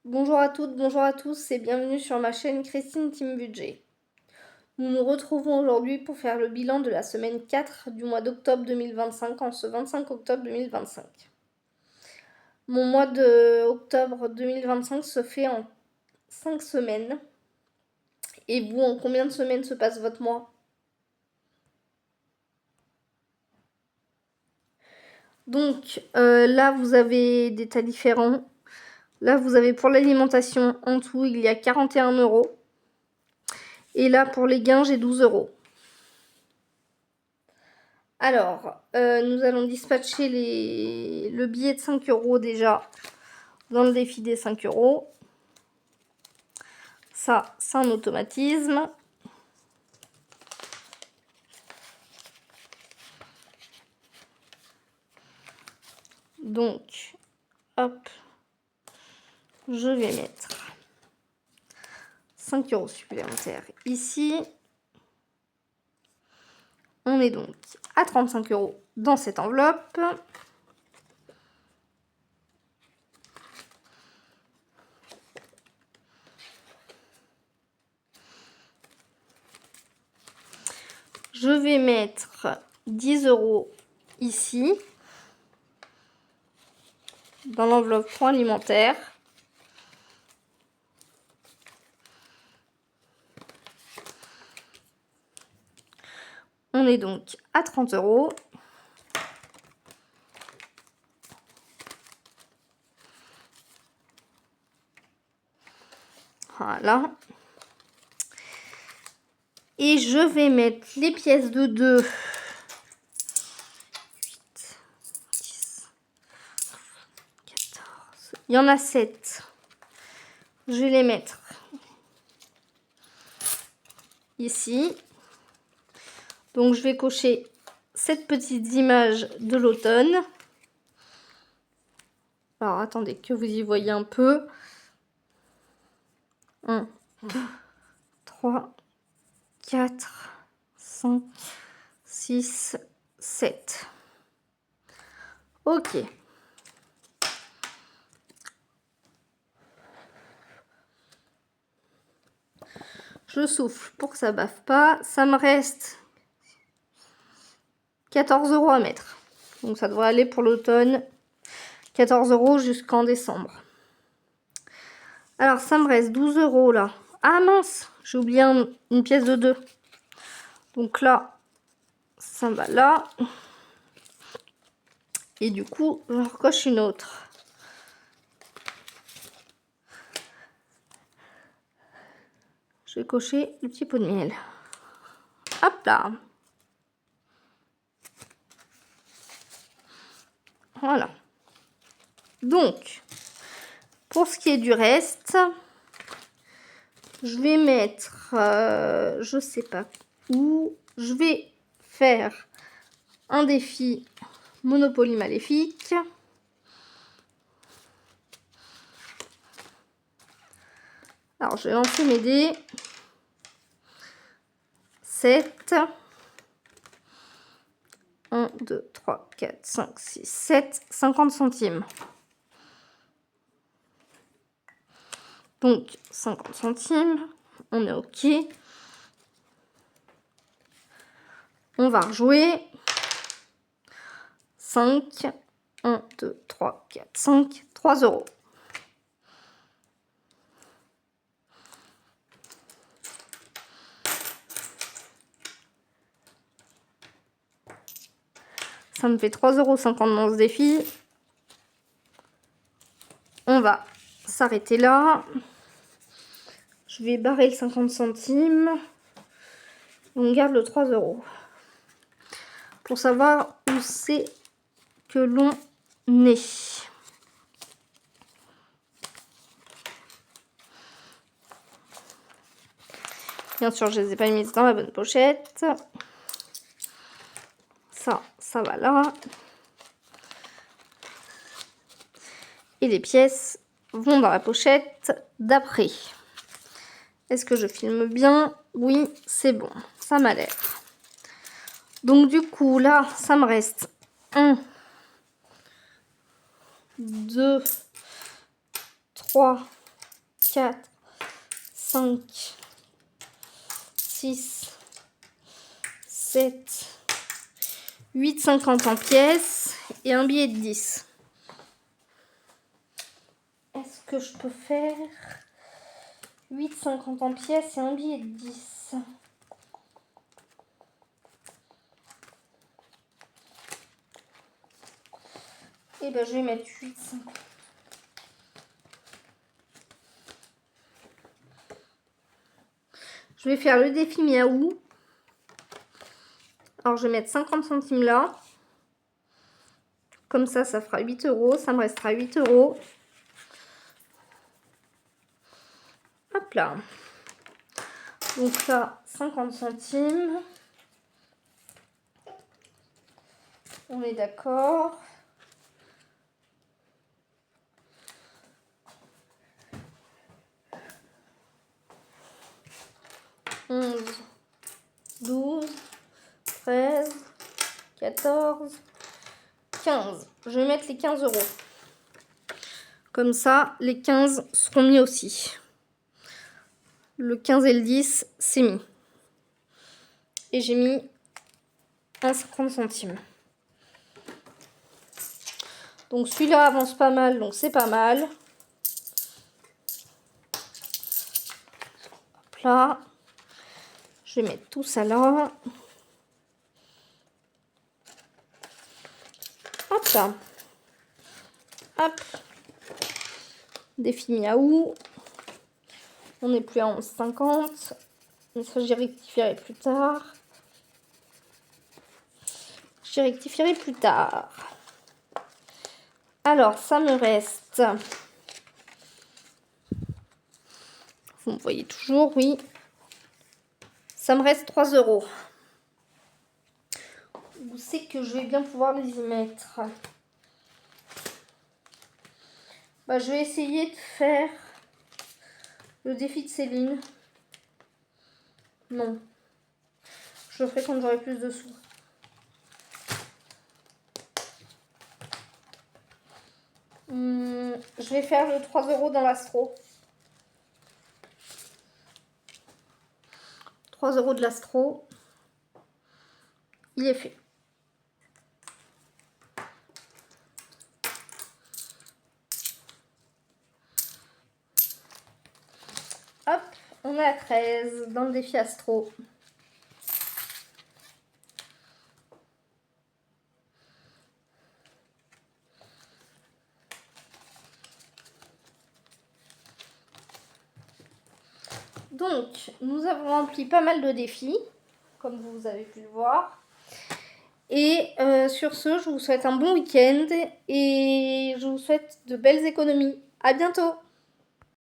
Bonjour à toutes, bonjour à tous et bienvenue sur ma chaîne Christine Team Budget. Nous nous retrouvons aujourd'hui pour faire le bilan de la semaine 4 du mois d'octobre 2025 en ce 25 octobre 2025. Mon mois de octobre 2025 se fait en 5 semaines. Et vous, en combien de semaines se passe votre mois? Donc là, vous avez des tas différents. Là, vous avez pour l'alimentation, en tout, il y a 41 €. Et là, pour les gains, j'ai 12 €. Alors, nous allons dispatcher le billet de 5 € déjà dans le défi des 5 €. Ça, c'est un automatisme. Donc, hop, je vais mettre 5 € supplémentaires ici. On est donc à 35 € dans cette enveloppe. Je vais mettre 10 € ici, dans l'enveloppe fonds alimentaire. On est donc à 30 €. Voilà. Et je vais mettre les pièces de 2. 8, 10, 14. Il y en a 7. Je vais les mettre ici. Donc, je vais cocher cette petite image de l'automne. Alors, attendez que vous y voyez un peu. 1, 2, 3, 4, 5, 6, 7. Ok. Je souffle pour que ça baffe pas. Ça me reste 14 € à mettre. Donc, ça devrait aller pour l'automne. 14 € jusqu'en décembre. Alors, ça me reste 12 € là. Ah mince, j'ai oublié une pièce de 2. Donc là, ça va là. Et du coup, je recoche une autre. Je vais cocher le petit pot de miel. Hop là. Voilà. Donc, pour ce qui est du reste, je vais mettre, je sais pas où, je vais faire un défi Monopoly Maléfique. Alors, je vais lancer mes dés. 7. 1, 2, 3, 4, 5, 6, 7. 50 centimes. Donc, 50 centimes. On est OK. On va rejouer. 5. 1, 2, 3, 4, 5. 3 €. Ça me fait 3,50 € dans ce défi. On va s'arrêter là. Je vais barrer le 50 centimes. On garde le 3 €. Pour savoir où c'est que l'on est. Bien sûr, je ne les ai pas mises dans la bonne pochette. Ça va là. Et les pièces vont dans la pochette d'après. Est-ce que je filme bien? Oui, c'est bon. Ça m'a l'air. Donc, du coup, là, ça me reste 1, 2, 3, 4, 5, 6, 7, 8 50 en pièces et un billet de 10. Est-ce que je peux faire 8 50 en pièces et un billet de 10? Et ben je vais mettre 8 50. Je vais faire le défi Miaou. Alors je vais mettre 50 centimes là. Comme ça fera 8 euros. Ça me restera 8 euros. Hop là. Donc là, 50 centimes. On est d'accord. Onze, 12, 13, 14, 15. Je vais mettre les 15 euros. Comme ça, les 15 seront mis aussi. Le 15 et le 10, c'est mis. Et j'ai mis un 50 centimes. Donc celui-là avance pas mal, donc c'est pas mal. Hop là. Je vais mettre tout ça là. Hop là. Hop. Défi Miaou. On n'est plus à 11,50. Mais ça, j'y rectifierai plus tard. J'y rectifierai plus tard. Alors, ça me reste... Vous me voyez toujours, oui. Ça me reste 3 euros. Où c'est que je vais bien pouvoir les y mettre? Bah, je vais essayer de faire le défi de Céline. Non. Je le ferai quand j'aurai plus de sous. Je vais faire le 3 euros dans l'astro. 3 euros de l'astro. Il est fait. Hop, on est à 13 dans le défi astro. Donc, nous avons rempli pas mal de défis, comme vous avez pu le voir. Et sur ce, je vous souhaite un bon week-end et je vous souhaite de belles économies. À bientôt!